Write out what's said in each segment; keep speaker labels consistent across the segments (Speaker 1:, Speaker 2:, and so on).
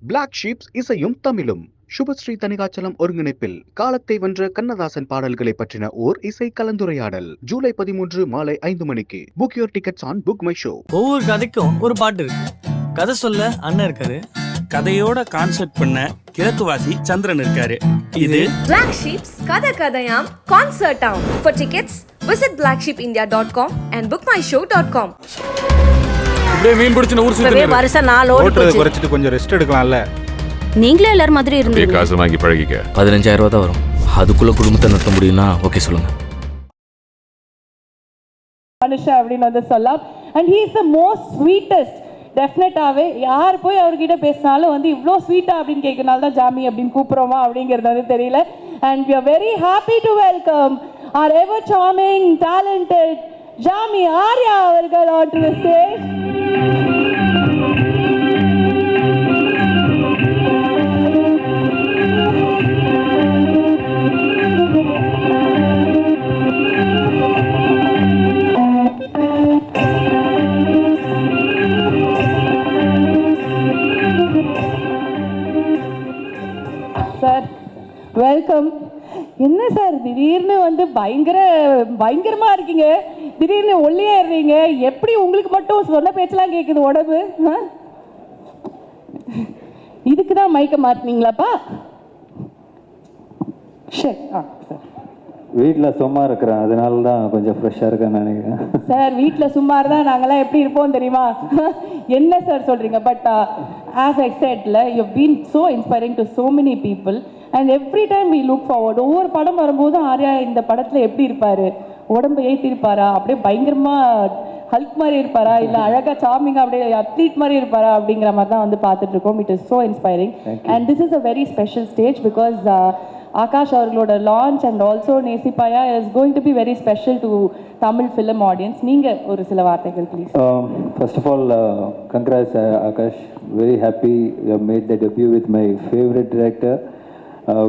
Speaker 1: Black ships இசையும் தமிழும் சுபஸ்ரீ தனிகாச்சலம் ஒருங்கிணைப்பில் காலத்தை வென்ற கண்ணதாசன் பாடல்களை பற்றின ஓர் இசை கலந்துரையாடல் ஜூலை 13 மாலை 5 மணிக்கு. Book your tickets on book my show.
Speaker 2: ஒவ்வொரு கதைக்கும் ஒரு பாட்டு இருக்கு. கதை சொல்ல அண்ணன் இருக்காரு,
Speaker 3: கதையோட கான்செப்ட் பண்ண கிழக்குவாசி சந்திரன் இருக்காரு. இது
Speaker 4: Black Sheeps கதை கதையாம் கான்சர்ட் ஆம். For tickets visit blacksheepindia.com and bookmyshow.com.
Speaker 5: அப்படியே மீன் பிடிச்சு ஊர் சுத்தி
Speaker 6: வருஷ நாள்
Speaker 5: ஓட்டுறத குறைச்சிட்டு கொஞ்சம் ரெஸ்ட் எடுக்கலாம்ல.
Speaker 6: நீங்களே எல்லாரும் மாதிரி இருந்தீங்க.
Speaker 7: காசு வாங்கி பழகிக்க.
Speaker 8: 15,000 ரூபா தான் வரும். அதுக்குள்ள குடும்பத்தை நடத்த முடியும்னா ஓகே சொல்லுங்க.
Speaker 9: மனுஷா அப்படின்னு வந்து சொல்லலாம். And he is the most sweetest. டெஃபினட்டாகவே யார் போய் அவர்கிட்ட பேசினாலும் வந்து இவ்வளோ ஸ்வீட்டா அப்படின்னு கேட்கறனால தான் ஜாமி அப்படின்னு கூப்பிட்றோமா அப்படிங்கிறது வந்து தெரியல. And we are very happy to welcome our ever charming talented Jami Arya அவர்கள் on to the stage. Sir welcome. என்ன சார் திடீர்னு வந்து பயங்கரமா இருக்கீங்க, திடீர்னு ஒல்லியா இருந்தீங்க, எப்படி உங்களுக்கு மட்டும் சொன்ன பேச்செல்லாம் கேட்குது உடம்பு? இதுக்கு தான் மயக்க மாட்டினீங்களாப்பா? சரி சார்
Speaker 10: வீட்டில் சும்மா இருக்கிறேன், அதனால தான் கொஞ்சம் ஃப்ரெஷ்ஷாக இருக்கேன்னு நினைக்கிறேன்.
Speaker 9: சார் வீட்டில் சும்மா இருந்தால் நாங்கள்லாம் எப்படி இருப்போம் தெரியுமா? என்ன சார் சொல்கிறீங்க? பட் ஆஸ் ஐ செட்ல you been so inspiring to so many people and every time we look forward. ஒவ்வொரு படம் வரும்போதும் ஆர்யா இந்த படத்தில் எப்படி இருப்பார், உடம்பு ஏற்றிருப்பாரா, அப்படியே பயங்கரமாக ஹல்க் மாதிரி இருப்பாரா, இல்லை அழகாக சார்மிங்காக அப்படியே அத்லீட் மாதிரி இருப்பாரா அப்படிங்கிற மாதிரி தான் வந்து பார்த்துட்ருக்கோம். It is so inspiring and this is a very special stage because Akash அவர்களோட launch and also Nesippaya is going to be very special to Tamil film audience. நீங்கள் ஒரு சில வார்த்தைகள் please.
Speaker 10: First of all congrats Akash, very happy you have made the debut with my favourite director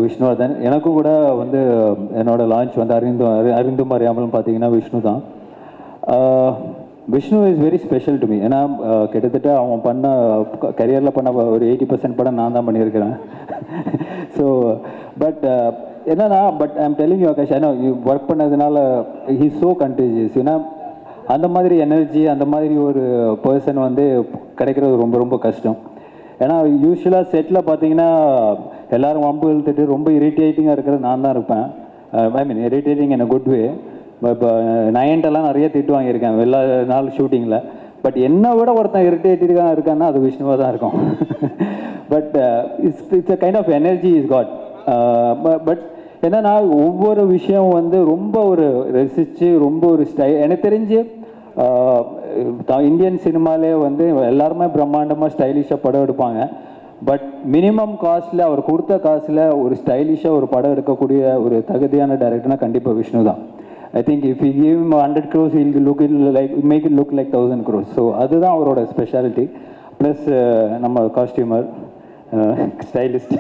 Speaker 10: Vishnuvardhan. எனக்கும் கூட வந்து என்னோட launch வந்து அறிந்தும் அறியாமலும் பார்த்தீங்கன்னா விஷ்ணு தான். Vishnu is very special to me. ஏன்னா கிட்டத்தட்ட அவன் பண்ண கரியரில் பண்ண ஒரு 80% படம் நான் தான் பண்ணியிருக்கிறேன். ஸோ பட் என்னன்னா I am telling you Akash, ஏன்னா ஒர்க் பண்ணதுனால ஹி ஸோ கண்டேஜியஸ். ஏன்னா அந்த மாதிரி எனர்ஜி, அந்த மாதிரி ஒரு பர்சன் வந்து கிடைக்கிறது ரொம்ப ரொம்ப கஷ்டம். ஏன்னா யூஸ்வலாக செட்டில் பார்த்தீங்கன்னா எல்லோரும் வம்பு இழுத்துட்டு ரொம்ப இரிட்டேட்டிங்காக இருக்கிறது நான் தான் இருப்பேன். I mean irritating in a good way. இப்போ நயன்ட்டெல்லாம் நிறைய திட்டு வாங்கியிருக்கேன் எல்லா நாள் ஷூட்டிங்கில். பட் என்னை விட ஒருத்தன் இரிட்டேட்டிங்காக இருக்கான்னா அது விஷ்ணுவாக தான் இருக்கும். But it's a kind of energy is God. But என்னன்னா ஒவ்வொரு விஷயம் வந்து ரொம்ப ஒரு ரசித்து ரொம்ப ஒரு எனக்கு தெரிஞ்சு இந்தியன் சினிமாலே வந்து எல்லாருமே பிரம்மாண்டமாக ஸ்டைலிஷாக படம் எடுப்பாங்க. பட் மினிமம் காஸ்ட்டில் அவர் கொடுத்த காசில் ஒரு ஸ்டைலிஷாக ஒரு படம் எடுக்கக்கூடிய ஒரு தகுதியான டைரக்டர்னா கண்டிப்பாக விஷ்ணு தான். I think if we give him 100 crores, he'll make it look like 1,000 crores. So அதுதான் அவரோட ஸ்பெஷாலிட்டி. ப்ளஸ் நம்ம காஸ்டியூமர் ஸ்டைலிஸ்ட்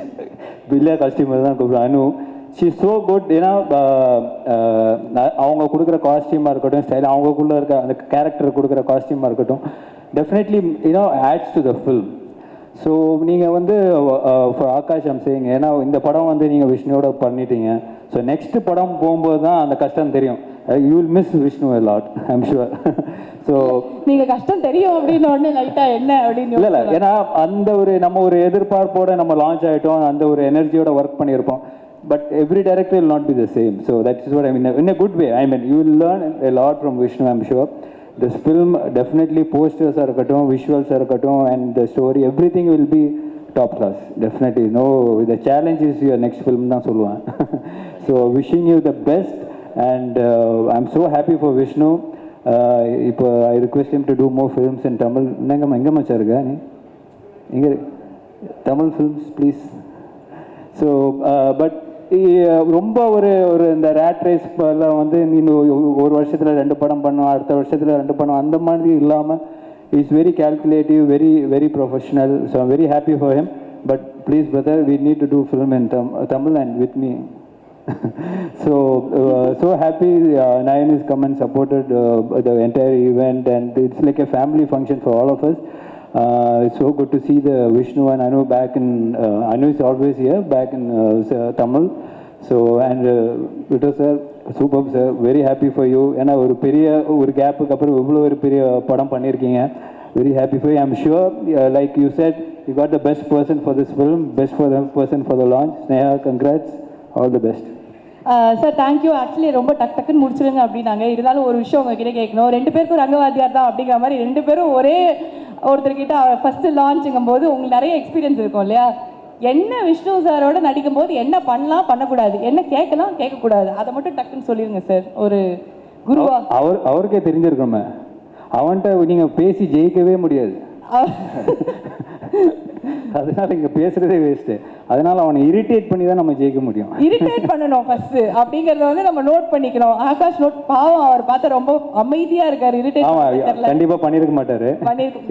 Speaker 10: பில்லியா காஸ்டியூமர் தான் கூப்பிடுவோம் அனு. She so good. ஏன்னா அவங்க கொடுக்குற காஸ்டியூமாக இருக்கட்டும், ஸ்டைல் அவங்களுக்குள்ளே இருக்க அந்த கேரக்டர் கொடுக்குற காஸ்டியூமாக இருக்கட்டும், definitely adds to the film. So நீங்கள் வந்து ஃபார் ஆகாஷ் ஐம் சேயிங், ஏன்னா இந்த படம் வந்து நீங்கள் விஷ்ணுவோட பண்ணிட்டீங்க. ஸோ நெக்ஸ்ட் படம் போகும்போது தான் அந்த கஷ்டம் தெரியும். You will miss Vishnu a lot, I'm sure. So
Speaker 9: நீங்கள் கஷ்டம் தெரியும் அப்படின்னு உடனே லைட்டாக என்ன அப்படின்னு
Speaker 10: இல்லை ஏன்னா அந்த ஒரு நம்ம ஒரு எதிர்பார்ப்போட நம்ம லான்ச் ஆகிட்டோம், அந்த ஒரு எனர்ஜியோட ஒர்க் பண்ணியிருப்போம். But every director will not be the same. So that is what I mean in a good way. I mean you will learn a lot from Vishnu, I'm sure. This film definitely posters இருக்கட்டும், visuals இருக்கட்டும், and the story, everything will be top class. Definitely. No, the challenge is your next film தான் சொல்லுவேன். So wishing you the best and I'm so happy for Vishnu. இப்போ I request him to do more films in Tamil. எங்கே மச்சா இருக்க நீ? இங்கே Tamil films please. So but ரொம்ப ஒரு இந்த ரேட் ரேஸ் எல்லாம் வந்து இன்னும் ஒரு வருஷத்தில் 2 படம் பண்ணும், அடுத்த வருஷத்தில் 2 படம், அந்த மாதிரி இல்லாமல் is very calculative, very very professional. So I'm very happy for him. But please brother, we need to do film in Tamil and with me. So happy Nayan has come and supported the entire event, and it's like a family function for all of us. It's so good to see the Vishnu and Anu back in, Anu is always here, back in Tamil. So, and Vito sir, superb sir, very happy for you. ஏன்னா ஒரு பெரிய ஒரு கேப்புக்கு அப்புறம் இவ்வளோ ஒரு பெரிய படம் பண்ணியிருக்கீங்க. Very happy for you. I'm sure, like you said, you got the best person for this film, best for the person for the launch. Sneha, congrats, all the best.
Speaker 9: Sir thank you. Actually ரொம்ப டக்குன்னு முடிச்சிருங்க அப்படின்னாங்க. இருந்தாலும் ஒரு விஷயம் உங்ககிட்ட கேட்கணும். 2 பேருக்கும் ரங்கவாத்தியார் தான் அப்படிங்கிற மாதிரி 2 பேரும் ஒரே ஒருத்தர்கிட்ட ஃபஸ்ட்டு லான்ச்சுங்கும் போது உங்களுக்கு நிறைய எக்ஸ்பீரியன்ஸ் இருக்கும் இல்லையா? என்ன விஷ்ணு சாரோட நடிக்கும் போது என்ன பண்ணலாம் பண்ணக்கூடாது, என்ன கேட்கலாம் கேட்கக்கூடாது, அதை மட்டும் டக்குன்னு சொல்லிடுங்க சார். ஒரு குருவா
Speaker 10: அவருக்கே தெரிஞ்சிருக்கோமே, அவன்கிட்ட நீங்கள் பேசி ஜெயிக்கவே முடியாது. அதனால இங்கே பேசுறதே வேஸ்ட்டு. அதனால அவனை இரிட்டேட் பண்ணி தான் நம்ம ஜெயிக்க முடியும்.
Speaker 9: இரிட்டேட் பண்ணணும் ஃபர்ஸ்ட் அப்படிங்கறத வந்து நம்ம நோட் பண்ணிக்கணும். ஆகாஷ் நோட் பாவம், அவர் பார்த்தா ரொம்ப அமைதியா இருக்காரு. இரிட்டேட் பண்ணல,
Speaker 10: கண்டிப்பா பண்ணிருக்க மாட்டாரு.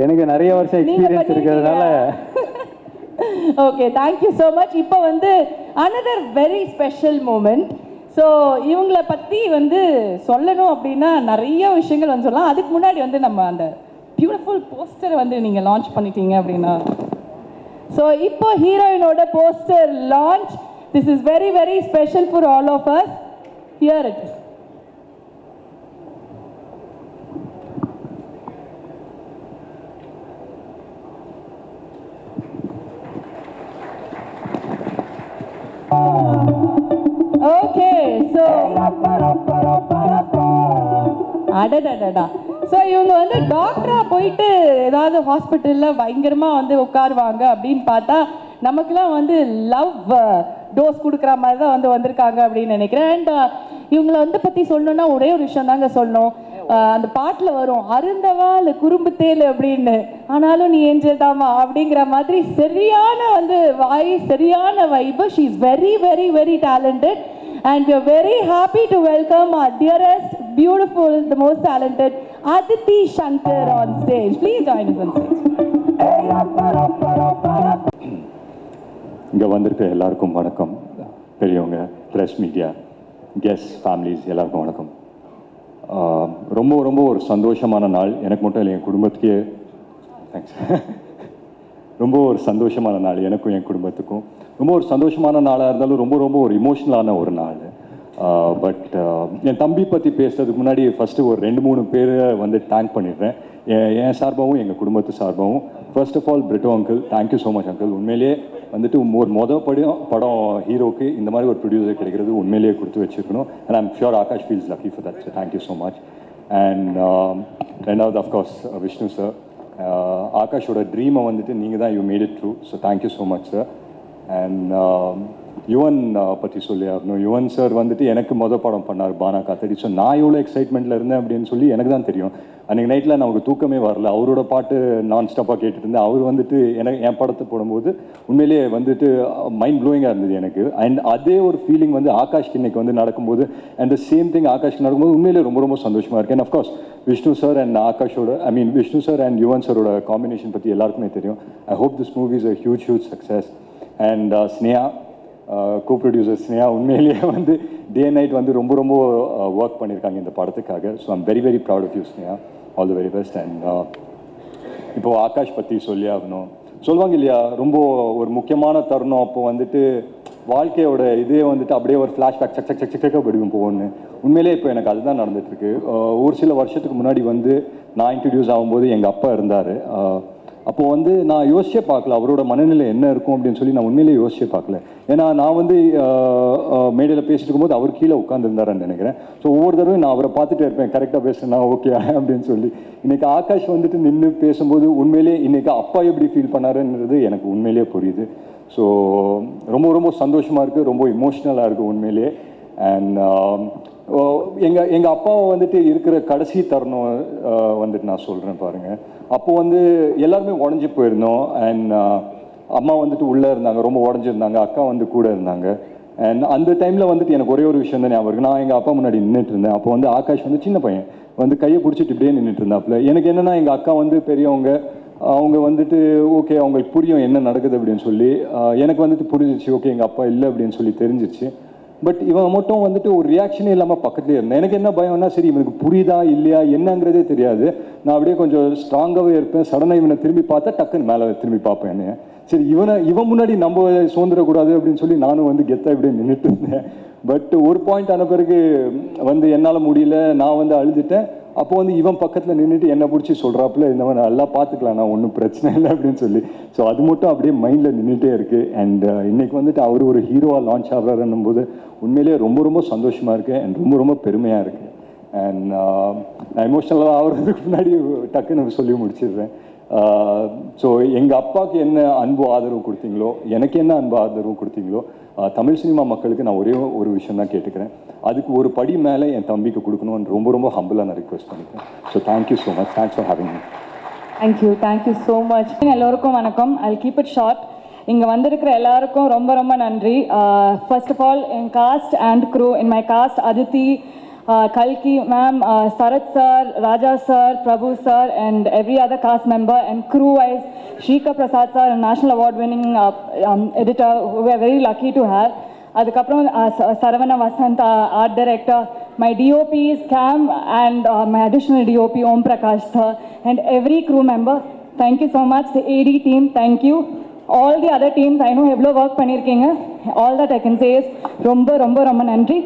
Speaker 10: எனக்கு நிறைய வருஷம் எக்ஸ்பீரியன்ஸ் இருக்கிறதுனால.
Speaker 9: Okay, thank you so much. இப்போ வந்து another very special moment. So இவங்களை பற்றி வந்து சொல்லணும் அப்படின்னா நிறைய விஷயங்கள் வந்து சொல்லலாம். அதுக்கு முன்னாடி வந்து நம்ம அந்த பியூட்டிஃபுல் போஸ்டரை வந்து நீங்கள் லான்ச் பண்ணிட்டீங்க அப்படின்னா, ஸோ இப்போ ஹீரோயினோட poster launch. This is very very special for all of us. Here it is. Okay, so அடடடா. ஸோ இவங்க வந்து டாக்டராக போயிட்டு ஏதாவது ஹாஸ்பிட்டலில் பயங்கரமாக வந்து உட்காருவாங்க அப்படின்னு பார்த்தா நமக்குலாம் வந்து லவ் டோஸ் கொடுக்குற மாதிரி தான் வந்து வந்திருக்காங்க அப்படின்னு நினைக்கிறேன். அண்ட் இவங்களை வந்து பற்றி சொல்லணுன்னா ஒரே ஒரு விஷயம் தாங்க சொல்லணும். அந்த பாட்டில் வரும், அருந்தவா இல்லை குறும்பு தேல் அப்படின்னு, ஆனாலும் நீ ஏஞ்சல் தாமா அப்படிங்கிற மாதிரி சரியான வந்து வாய்ஸ், சரியான vibe. She is very very very talented. And we are very happy to welcome our dearest, beautiful, the most talented Aditi Shankar on stage. Please join us on stage.
Speaker 7: இங்கே வந்திருக்க எல்லாருக்கும் வணக்கம். பெரியவங்க, ப்ரெஸ் மீடியா, கெஸ்ட், ஃபேமிலிஸ் எல்லாருக்கும் வணக்கம். ரொம்ப ரொம்ப ஒரு சந்தோஷமான நாள். எனக்கு மட்டும் இல்லை, என் குடும்பத்துக்கே தேங்க்ஸ். ரொம்ப ஒரு சந்தோஷமான நாள் எனக்கும் என் குடும்பத்துக்கும். ரொம்ப ஒரு சந்தோஷமான நாளாக இருந்தாலும் ரொம்ப ரொம்ப ஒரு இமோஷ்னலான ஒரு நாள். பட் என் தம்பி பற்றி பேசுறதுக்கு முன்னாடி ஃபஸ்ட்டு ஒரு 2-3 பேரை வந்து தேங்க் பண்ணிடுறேன். என் சார்பாகவும் எங்கள் குடும்பத்து சார்பாகவும். First of all Brito uncle, thank you so much uncle. உண்மையிலேயே வந்துட்டு ஒரு படம் ஹீரோக்கு இந்த மாதிரி ஒரு ப்ரொடியூசர் கிடைக்கிறது உண்மையிலேயே கொடுத்து வச்சுருக்கணும். And I'm sure Akash feels lucky for that. Thank you so much. And ரெண்டாவது அஃப்கோர்ஸ் விஷ்ணு சார், ஆகாஷோட ட்ரீமை வந்துட்டு நீங்கள் தான் you made it true. So thank you so much sir. And Yuvan பற்றி சொல்லி ஆகணும். யுவன் சார் வந்துட்டு எனக்கு படம் பண்ணார் பானா காத்தடி. ஸோ நான் எவ்வளோ எக்ஸைட்மெண்ட்டில் இருந்தேன் அப்படின்னு சொல்லி எனக்கு தான் தெரியும். அன்றைக்கி நைட்டில் நமக்கு தூக்கமே வரல, அவரோட பாட்டு நான் ஸ்டாப்பாக கேட்டுட்டு இருந்தேன். அவர் வந்துட்டு என் படத்தை போடும்போது உண்மையிலேயே வந்துட்டு மைண்ட் ப்ளோயிங்காக இருந்தது எனக்கு. அண்ட் அதே ஒரு ஃபீலிங் வந்து ஆகாஷ்க்கு இன்னைக்கு வந்து நடக்கும்போது, அண்ட் த சேம் திங் ஆகாஷ்க்கு நடக்கும்போது உண்மையிலேயே ரொம்ப ரொம்ப சந்தோஷமாக இருக்குது. And of course Vishnu sir and ஆகாஷோட விஷ்ணு சார் அண்ட் யுவன் சாரோட காம்பினேஷன் பற்றி எல்லாருக்குமே தெரியும். I hope this movie is a huge success. And Sneha, co-producer Sneha உண்மையிலேயே வந்து டே நைட் வந்து ரொம்ப ரொம்ப ஒர்க் பண்ணியிருக்காங்க இந்த படத்துக்காக. So I'm very very proud of you Sneha. All the very best. And இப்போது ஆகாஷ் பற்றி சொல்லி ஆகணும். சொல்லுவாங்க இல்லையா, ரொம்ப ஒரு முக்கியமான தருணம் அப்போ வந்துட்டு வாழ்க்கையோட இதே வந்துட்டு அப்படியே ஒரு ஃப்ளாஷ்பேக் சக்க படிக்கும் போகணுன்னு. உண்மையிலே இப்போ எனக்கு அதுதான் நடந்துகிட்ருக்கு. ஒரு சில வருஷத்துக்கு முன்னாடி வந்து நான் இன்ட்ரடியூஸ் ஆகும்போது எங்கள் அப்பா இருந்தார். அப்போது வந்து நான் யோசிச்சே பார்க்கல அவரோட மனநிலை என்ன இருக்கும் அப்படின்னு சொல்லி. நான் உண்மையிலேயே யோசிச்சே பார்க்கல. ஏன்னா நான் வந்து மேடையில் பேசிட்டு இருக்கும்போது அவர் கீழே உட்காந்துருந்தாருன்னு நினைக்கிறேன். ஸோ ஒவ்வொரு தடவையும் நான் அவரை பார்த்துட்டே இருப்பேன், கரெக்டாக பேசுனா ஓகே அப்படின்னு சொல்லி. இன்றைக்கி ஆகாஷ் வந்துட்டு நின்று பேசும்போது உண்மையிலேயே இன்றைக்கி அப்பா எப்படி ஃபீல் பண்ணாருன்றது எனக்கு உண்மையிலேயே புரியுது. ஸோ ரொம்ப ரொம்ப சந்தோஷமாக இருக்குது, ரொம்ப இமோஷ்னலாக இருக்குது உண்மையிலேயே. அண்ட் எங்கள் அப்பாவை வந்துட்டு இருக்கிற கடைசி தருணம் வந்துட்டு நான் சொல்கிறேன் பாருங்கள். அப்போது வந்து எல்லாருமே உடஞ்சி போயிருந்தோம். அண்ட் அம்மா வந்துட்டு உள்ளே இருந்தாங்க, ரொம்ப உடஞ்சிருந்தாங்க. அக்கா வந்து கூட இருந்தாங்க. அண்ட் அந்த டைமில் வந்துட்டு எனக்கு ஒரே ஒரு விஷயம் தான் ஞாபகம் இருக்குது. நான் எங்கள் அப்பா முன்னாடி நின்றுட்டு இருந்தேன். அப்போ வந்து ஆகாஷ் வந்து சின்ன பையன் வந்து கையை பிடிச்சிட்டு இப்படியே நின்றுட்டு இருந்தாப்புல. எனக்கு என்னென்னா எங்கள் அக்கா வந்து பெரியவங்க, அவங்க வந்துட்டு ஓகே அவங்களுக்கு புரியும் என்ன நடக்குது அப்படின்னு சொல்லி. எனக்கு வந்துட்டு புரிஞ்சிச்சு, ஓகே எங்கள் அப்பா இல்லை அப்படின்னு சொல்லி தெரிஞ்சிச்சு. பட் இவன் மட்டும் வந்துட்டு ஒரு ரியாக்ஷனே இல்லாமல் பக்கத்துலேயே இருந்தேன். எனக்கு என்ன பயம்னா, சரி இவனுக்கு புரியுதா இல்லையா என்னங்கிறதே தெரியாது. நான் அப்படியே கொஞ்சம் ஸ்ட்ராங்காகவே இருப்பேன். சடனாக இவனை திரும்பி பார்த்தா டக்குன்னு மேலே திரும்பி பார்ப்பேன் என்னைய. சரி இவன் முன்னாடி நம்ம சுதந்திரக்கூடாது அப்படின்னு சொல்லி நானும் வந்து கெத்தாக இப்படியே நின்றுட்டு இருந்தேன். பட் ஒரு பாயிண்ட் ஆன பிறகு வந்து என்னால் முடியல, நான் வந்து அழுதுட்டேன். அப்போ வந்து இவன் பக்கத்தில் நின்றுட்டு என்னை பிடிச்சி சொல்கிறாப்புல, இந்த மாதிரி நல்லா பார்த்துக்கலாம், நான் ஒன்றும் பிரச்சனை இல்லை அப்படின்னு சொல்லி. ஸோ அது மட்டும் அப்படியே மைண்டில் நின்றுட்டே இருக்குது. அண்ட் இன்னைக்கு வந்துட்டு அவர் ஒரு ஹீரோவாக லான்ச் ஆகிறாருன்னும் போது உண்மையிலேயே ரொம்ப ரொம்ப சந்தோஷமாக இருக்குது அண்ட் ரொம்ப ரொம்ப பெருமையாக இருக்குது. அண்ட் நான் எமோஷ்னலாக ஆகிறதுக்கு முன்னாடி டக்குன்னு சொல்லி முடிச்சிடுறேன். ஸோ எங்கள் அப்பாவுக்கு என்ன அன்பு ஆதரவு கொடுத்தீங்களோ, எனக்கு என்ன அன்பு ஆதரவு கொடுத்தீங்களோ, தமிழ் சினிமா மக்களுக்கு நான் ஒரே ஒரு விஷயம் தான் கேட்டுக்கிறேன். அதுக்கு ஒரு படி மேலே என் தம்பிக்கு கொடுக்கணும்னு ரொம்ப ரொம்ப ஹம்பிளாக நான் ரிக்வெஸ்ட் பண்ணிக்கிறேன். So thank you so much. Thanks for having me.
Speaker 9: Thank you so much. எல்லோருக்கும் வணக்கம். I'll keep it short. இங்கே வந்திருக்கிற எல்லாருக்கும் ரொம்ப ரொம்ப நன்றி. ஃபர்ஸ்ட் ஆஃப் ஆல் என் cast and crew, in my cast Aditi, Kalki ma'am, Sarath sir, Raja sir, Prabhu sir, and every other cast member, and crew-wise, Shrika Prasad sir, a national award-winning editor, who we are very lucky to have. Adukapram Saravana Vasanta, art director, my DOPs, Cam, and my additional DOP, Om Prakash sir, and every crew member. Thank you so much. The AD team, thank you. All the other teams, I know evlo work pannirkeenga. All that I can say is romba romba romba nandri.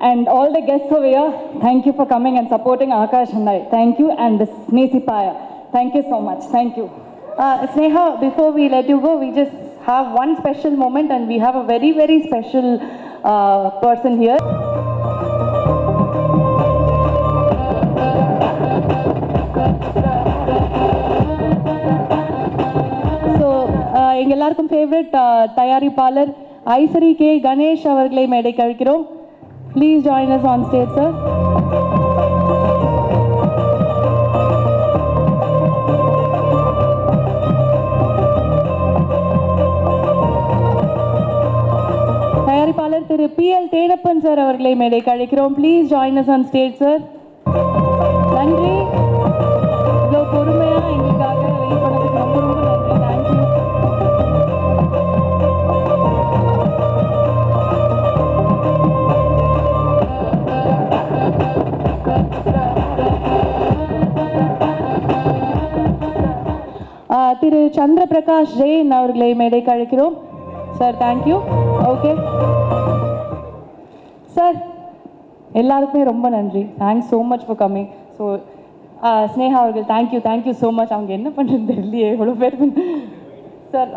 Speaker 9: And all the guests over here, thank you for coming and supporting Akash and I. Thank you, and the Snesi Paya. Thank you so much. Thank you. Sneha, before we let you go, we just have one special moment, and we have a very, very special person here. So, எங்க எல்லாருக்கும் favourite தயாரிப்பாளர் Ishari K Ganesh அவர்களை மேடைக்கு அழைக்கிறோம். Please join us on stage, sir. தயாரிப்பாளர் திரு PL Thenappan sir அவர்களை மேடைக்கு அழைக்கிறோம். Please join us on stage, sir. நன்றி. இவ்வளோ பொறுமையாக எங்களுக்காக வெயிட் பண்ணதுக்கு ரொம்ப ரொம்ப நன்றி. தேங்க்யூ. திரு சந்திர பிரகாஷ் ஜெயின் அவர்களை மேடைக்கு அழைக்கிறோம். Sir thank you. ஓகே சார், எல்லாருக்குமே ரொம்ப நன்றி. Thanks so much for coming. So Sneha அவர்கள் தேங்க்யூ ஸோ மச். அவங்க என்ன பண்ணுறது தெரியலையே, எவ்வளோ பேர். Sir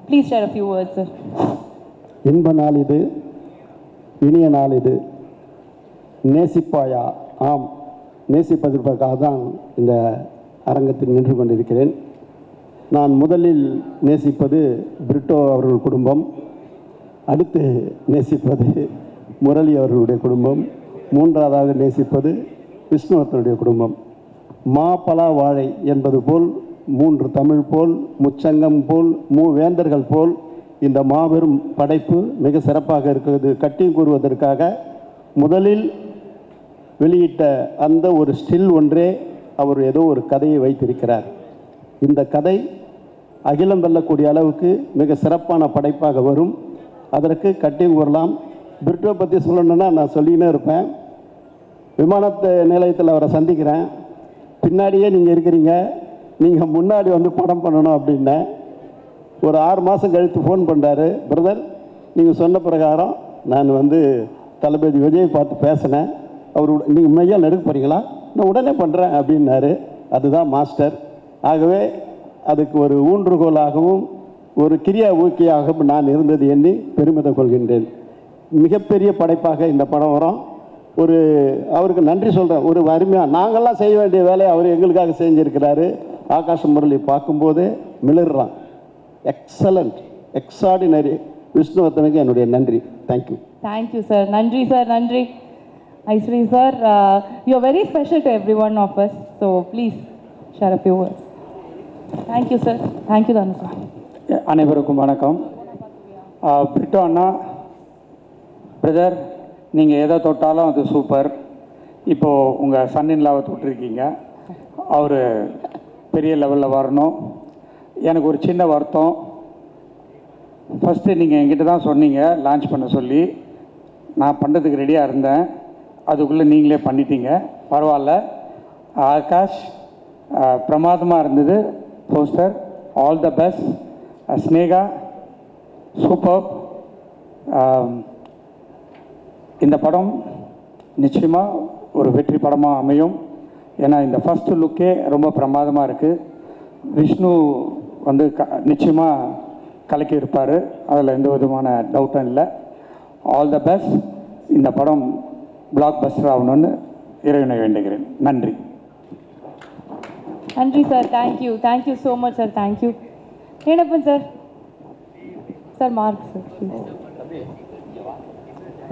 Speaker 9: please share a few words sir.
Speaker 10: இன்ப நாள் இது, இனிய நாள் இது. நேசிப்பாயா? ஆம், நேசிப்பதற்காக தான் இந்த அரங்கத்தில் நின்று கொண்டிருக்கிறேன். நான் முதலில் நேசிப்பது பிரிட்டோ அவர்கள் குடும்பம், அடுத்து நேசிப்பது முரளி அவர்களுடைய குடும்பம், மூன்றாவதாக நேசிப்பது விஷ்ணுவர்த்தனுடைய குடும்பம். மா பலா வாழை என்பது போல், மூன்று தமிழ் போல், முச்சங்கம் போல், மூவேந்தர்கள் போல் இந்த மாபெரும் படைப்பு மிக சிறப்பாக இருக்கிறது. கட்டி கூறுவதற்காக முதலில் வெளியிட்ட அந்த ஒரு ஸ்டில் ஒன்றே அவர் ஏதோ ஒரு கதையை வைத்திருக்கிறார். இந்த கதை அகிலம் வெல்லக்கூடிய அளவுக்கு மிக சிறப்பான படைப்பாக வரும். அதற்கு கட்டி கூறலாம். பிரிட்டோ பற்றி சொல்லணுன்னா நான் சொல்லிக்கினே இருப்பேன். விமானத்து நிலையத்தில் அவரை சந்திக்கிறேன். பின்னாடியே நீங்கள் இருக்கிறீங்க, நீங்கள் முன்னாடி வந்து படம் பண்ணணும் அப்படின்னேன். ஒரு 6 மாதம் கழித்து ஃபோன் பண்ணுறாரு, பிரதர் நீங்கள் சொன்ன பிரகாரம் நான் வந்து தளபதி விஜய் பார்த்து பேசினேன், அவர் நீங்கள் மையால் நெருக்க போகிறீங்களா, நான் உடனே பண்ணுறேன் அப்படின்னாரு. அதுதான் மாஸ்டர். ஆகவே அதுக்கு ஒரு ஊன்றுகோலாகவும் ஒரு கிரியா ஊக்கியாகவும் நான் இருந்தது எண்ணி பெருமிதம் கொள்கின்றேன். மிகப்பெரிய படைப்பாக இந்த படம் வரும். ஒரு அவருக்கு நன்றி சொல்கிறேன். ஒரு அருமையாக நாங்கள்லாம் செய்ய வேண்டிய வேலையை அவர் எங்களுக்காக செஞ்சுருக்கிறாரு. ஆகாஷ் முரளி பார்க்கும்போது மிளறான். Excellent, extraordinary. விஷ்ணுவர்த்தனுக்கு என்னுடைய நன்றி. Thank you sir. நன்றி சார். நன்றி Aishwari sir. You are very special to every one of us. So please share a few words. Thank you sir. Thank you தானே சார். அனைவருக்கும் வணக்கம். பிரிட்டோ அண்ணா, பிரதர் நீங்கள் எதை தொட்டாலும் அது சூப்பர். இப்போது உங்கள் சன்னின்லாவை தொட்டிருக்கீங்க, அவர் பெரிய லெவலில் வரணும். எனக்கு ஒரு சின்ன வருத்தம். ஃபஸ்ட்டு நீங்கள் என்கிட்ட தான் சொன்னீங்க லான்ச் பண்ண சொல்லி. நான் பண்ணுறதுக்கு ரெடியாக இருந்தேன், அதுக்குள்ளே நீங்களே பண்ணிட்டீங்க, பரவாயில்ல. ஆகாஷ் பிரமாதமாக இருந்தது poster, all the best. Sneha super. இந்த படம் நிச்சயமாக ஒரு வெற்றி படமாக அமையும். ஏன்னா இந்த ஃபஸ்ட்டு லுக்கே ரொம்ப பிரமாதமாக இருக்குது. விஷ்ணு வந்து நிச்சயமாக கலக்கி இருப்பார், அதில் எந்த விதமான டவுட்டும் இல்லை. All the best. இந்த படம் பிளாக் பஸ்டர் ஆகணும்னு இறைவனை வேண்டுகிறேன். நன்றி.
Speaker 9: நன்றி sir. Thank you so much sir. Thank you. ஏனப்பன் sir. Sir Mark sir please.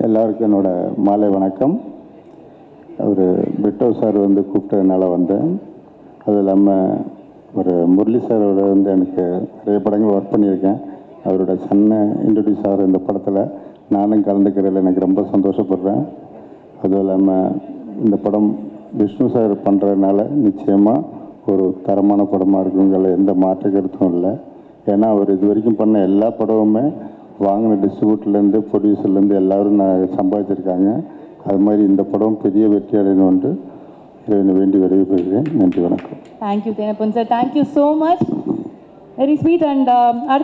Speaker 7: எல்லாருக்கும் என்னோட மாலை வணக்கம். அவர் பிட்டோ சார் வந்து கூப்பிட்டதுனால வந்தேன். அது இல்லாமல் ஒரு முரளி சாரோட வந்து எனக்கு நிறைய படங்கள் ஒர்க் பண்ணியிருக்கேன். அவரோட சன்னை இன்ட்ரடியூஸ் ஆகிற இந்த படத்தில் நானும் கலந்துக்கிறதில் எனக்கு ரொம்ப சந்தோஷப்படுறேன். அதுவும் இல்லாமல் இந்த படம் விஷ்ணு சார் பண்ணுறதுனால நிச்சயமாக ஒரு தரமான படமாக இருக்குங்கிற எந்த மாற்று கருத்தும் இல்லை. ஏன்னா அவர் இது வரைக்கும் பண்ண எல்லா படமுமே வாங்கின டிஸ்ட்ரிபியூட்டர்லேருந்து ப்ரொடியூசர்லேருந்து எல்லோரும் சம்பாதிச்சிருக்காங்க. அது மாதிரி இந்த படம் பெரிய வெற்றி அடையணும்னு இறைவனை வேண்டி விரைவுபெறுகிறேன். நன்றி, வணக்கம்.
Speaker 9: Thank you Thenappan sir. Thank you so much. Very sweet. And